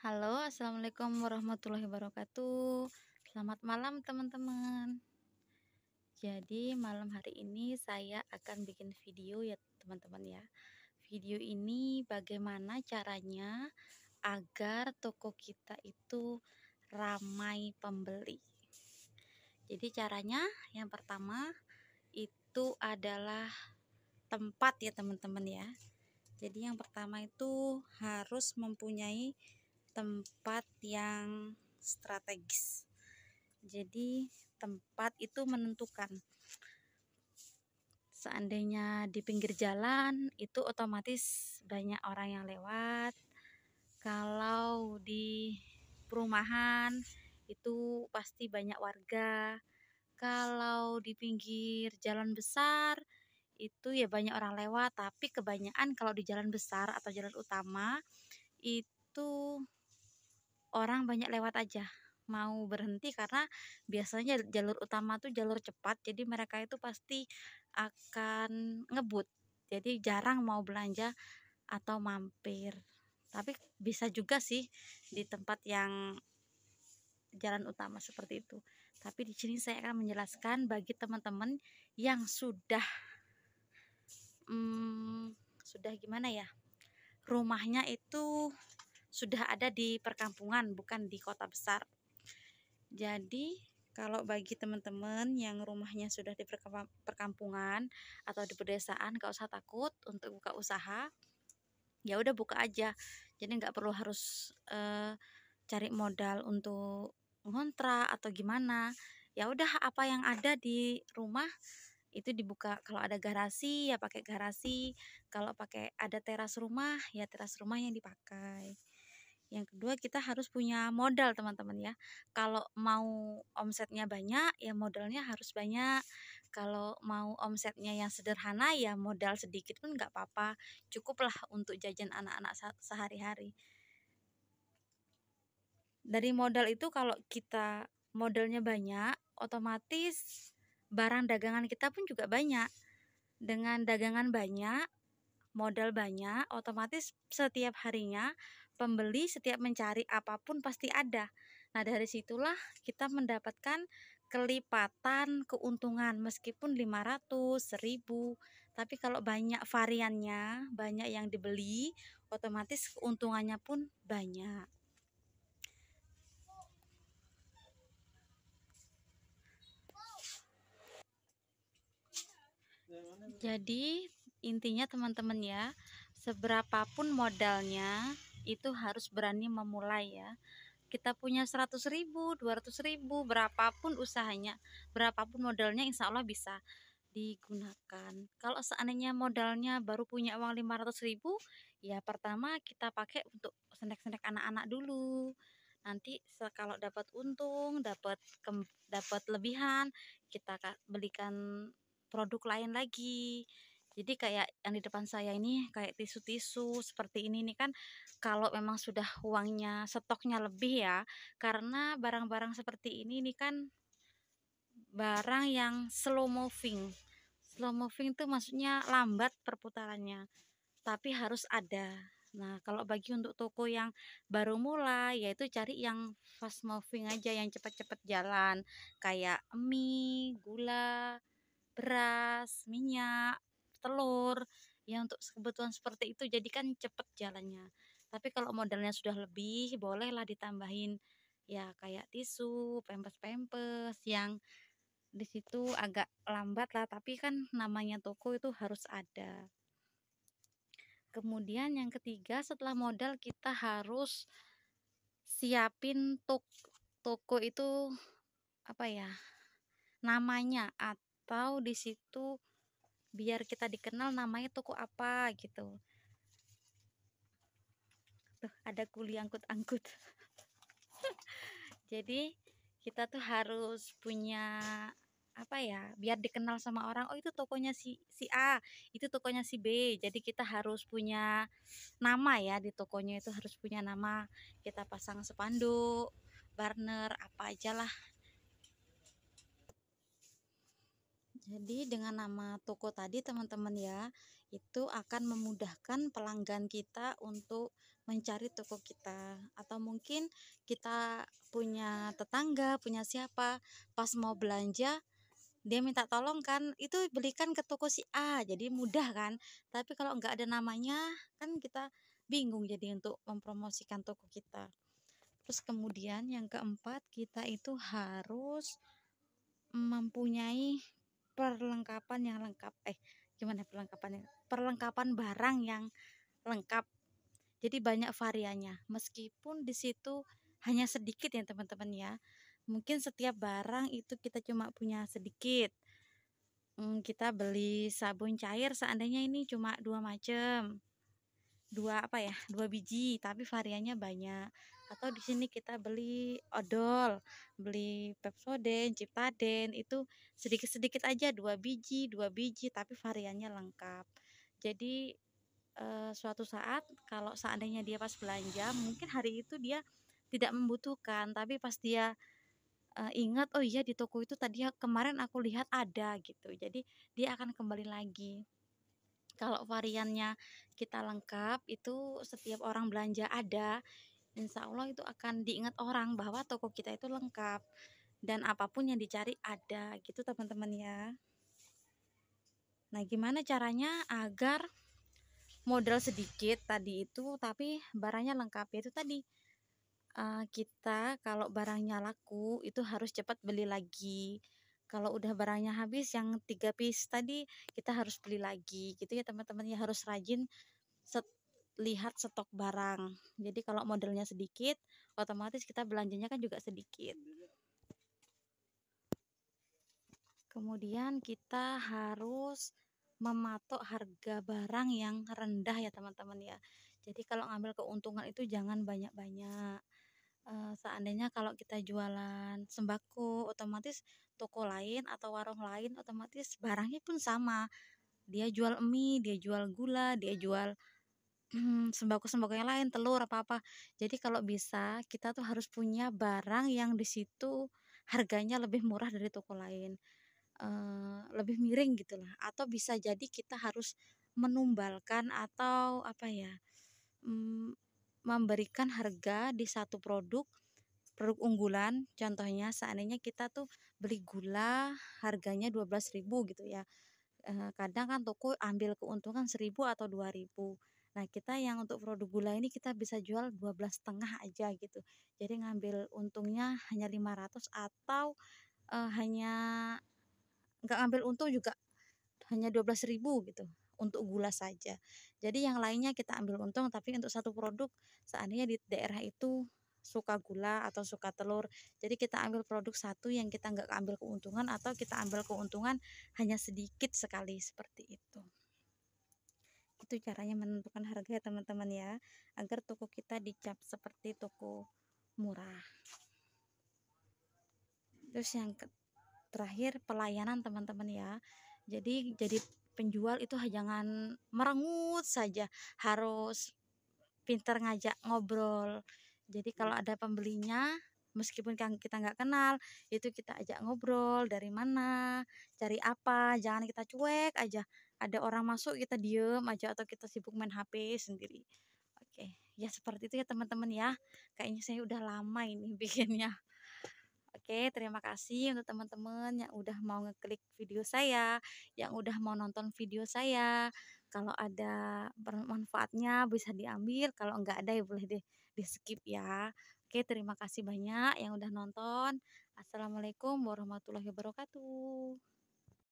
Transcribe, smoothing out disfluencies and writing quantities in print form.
Halo, assalamualaikum warahmatullahi wabarakatuh. Selamat malam, teman-teman. Jadi, malam hari ini saya akan bikin video ya, teman-teman ya. Video ini bagaimana caranya agar toko kita itu ramai pembeli. Jadi, caranya yang pertama itu adalah tempat ya, teman-teman ya. Jadi, yang pertama itu harus mempunyai tempat yang strategis. Jadi tempat itu menentukan. Seandainya di pinggir jalan itu otomatis banyak orang yang lewat. Kalau di perumahan itu pasti banyak warga. Kalau di pinggir jalan besar itu ya banyak orang lewat, tapi kebanyakan kalau di jalan besar atau jalan utama itu orang banyak lewat aja, mau berhenti karena biasanya jalur utama tuh jalur cepat, jadi mereka itu pasti akan ngebut, jadi jarang mau belanja atau mampir. Tapi bisa juga sih di tempat yang jalan utama seperti itu. Tapi di sini saya akan menjelaskan bagi teman-teman yang sudah gimana ya, rumahnya itu sudah ada di perkampungan, bukan di kota besar. Jadi kalau bagi teman-teman yang rumahnya sudah di perkampungan atau di pedesaan, gak usah takut untuk buka usaha. Ya udah buka aja. Jadi nggak perlu harus cari modal untuk ngontrak atau gimana. Ya udah apa yang ada di rumah itu dibuka. Kalau ada garasi ya pakai garasi. Kalau pakai ada teras rumah ya teras rumah yang dipakai. Yang kedua kita harus punya modal, teman-teman ya. Kalau mau omsetnya banyak ya modalnya harus banyak. Kalau mau omsetnya yang sederhana ya modal sedikit pun nggak apa-apa, cukuplah untuk jajan anak-anak sehari-hari. Dari modal itu kalau kita modalnya banyak, otomatis barang dagangan kita pun juga banyak. Dengan dagangan banyak, modal banyak, otomatis setiap harinya pembeli setiap mencari apapun pasti ada. Nah, dari situlah kita mendapatkan kelipatan keuntungan meskipun 500, 1000. Tapi kalau banyak variannya, banyak yang dibeli, otomatis keuntungannya pun banyak. Jadi intinya teman-teman ya, seberapapun modalnya itu harus berani memulai ya. Kita punya 100.000, 200.000, berapapun usahanya, berapapun modalnya, insya Allah bisa digunakan. Kalau seandainya modalnya baru punya uang 500.000, ya pertama kita pakai untuk snack-snack anak-anak dulu. Nanti kalau dapat untung, dapat lebihan, kita belikan produk lain lagi. Jadi kayak yang di depan saya ini kayak tisu-tisu seperti ini nih kan, kalau memang sudah uangnya stoknya lebih ya, karena barang-barang seperti ini nih kan barang yang slow moving. Slow moving itu maksudnya lambat perputarannya, tapi harus ada. Nah, kalau bagi untuk toko yang baru mulai, yaitu cari yang fast moving aja, yang cepat-cepat jalan, kayak mie, gula, beras, minyak, telur. Ya untuk kebutuhan seperti itu jadi kan cepet jalannya. Tapi kalau modalnya sudah lebih, bolehlah ditambahin ya kayak tisu, pempes-pempes yang di situ agak lambat lah, tapi kan namanya toko itu harus ada. Kemudian yang ketiga, setelah modal kita harus siapin toko itu apa ya? Namanya, atau di situ biar kita dikenal namanya toko apa gitu. Tuh, ada kuli angkut-angkut. Jadi kita tuh harus punya apa ya, biar dikenal sama orang, oh itu tokonya si A, itu tokonya si B. Jadi kita harus punya nama ya, di tokonya itu harus punya nama. Kita pasang spanduk, banner, apa aja lah. Jadi dengan nama toko tadi teman-teman ya, itu akan memudahkan pelanggan kita untuk mencari toko kita, atau mungkin kita punya tetangga, punya siapa, pas mau belanja dia minta tolong kan, itu belikan ke toko si A, jadi mudah kan. Tapi kalau nggak ada namanya kan kita bingung jadi untuk mempromosikan toko kita. Terus kemudian yang keempat, kita itu harus mempunyai perlengkapan yang lengkap. Gimana perlengkapannya? Perlengkapan barang yang lengkap. Jadi banyak variannya. Meskipun di situ hanya sedikit ya teman-teman ya. Mungkin setiap barang itu kita cuma punya sedikit. Kita beli sabun cair seandainya ini cuma dua macam, dua biji, tapi variannya banyak. Atau di sini kita beli odol, beli Pepsodent, Ciptaden, itu sedikit-sedikit aja, dua biji, tapi variannya lengkap. Jadi suatu saat kalau seandainya dia pas belanja, mungkin hari itu dia tidak membutuhkan, tapi pas dia ingat, oh iya di toko itu tadi kemarin aku lihat ada gitu, jadi dia akan kembali lagi. Kalau variannya kita lengkap, itu setiap orang belanja ada, insya Allah itu akan diingat orang bahwa toko kita itu lengkap dan apapun yang dicari ada gitu teman-teman ya. Nah, gimana caranya agar modal sedikit tadi itu tapi barangnya lengkap? Yaitu tadi, kita kalau barangnya laku itu harus cepat beli lagi. Kalau udah barangnya habis yang 3 piece tadi, kita harus beli lagi gitu ya teman-teman ya, harus rajin set lihat stok barang. Jadi kalau modalnya sedikit, otomatis kita belanjanya kan juga sedikit. Kemudian kita harus mematok harga barang yang rendah ya teman-teman ya. Jadi kalau ngambil keuntungan itu jangan banyak-banyak. Seandainya kalau kita jualan sembako, otomatis toko lain atau warung lain otomatis barangnya pun sama. Dia jual mie, dia jual gula, dia jual sembako-sembako yang lain, telur apa-apa. Jadi kalau bisa kita tuh harus punya barang yang di situ harganya lebih murah dari toko lain. Lebih miring gitulah, atau bisa jadi kita harus menumbalkan atau apa ya, mmm, memberikan harga di satu produk, produk unggulan. Contohnya seandainya kita tuh beli gula harganya 12.000 gitu ya, kadang kan toko ambil keuntungan 1.000 atau 2.000. Nah, kita yang untuk produk gula ini kita bisa jual 12,5 aja gitu. Jadi ngambil untungnya hanya 500 atau, hanya nggak ngambil untung juga hanya 12.000 gitu untuk gula saja. Jadi yang lainnya kita ambil untung, tapi untuk satu produk seandainya di daerah itu suka gula atau suka telur, jadi kita ambil produk satu yang kita nggak ambil keuntungan atau kita ambil keuntungan hanya sedikit sekali seperti itu. Itu caranya menentukan harga ya teman-teman ya, agar toko kita dicap seperti toko murah. Terus yang terakhir pelayanan teman-teman ya. Jadi penjual itu jangan merengut saja, harus pintar ngajak ngobrol. Jadi kalau ada pembelinya, meskipun kan kita nggak kenal, itu kita ajak ngobrol, dari mana, cari apa, jangan kita cuek aja. Ada orang masuk kita diem aja atau kita sibuk main HP sendiri. Oke, ya seperti itu ya teman-teman ya. Kayaknya saya udah lama ini bikinnya. Oke, terima kasih untuk teman-teman yang udah mau ngeklik video saya, yang udah mau nonton video saya. Kalau ada bermanfaatnya bisa diambil, kalau enggak ada ya boleh deh di-skip ya. Oke, terima kasih banyak yang udah nonton. Assalamualaikum warahmatullahi wabarakatuh.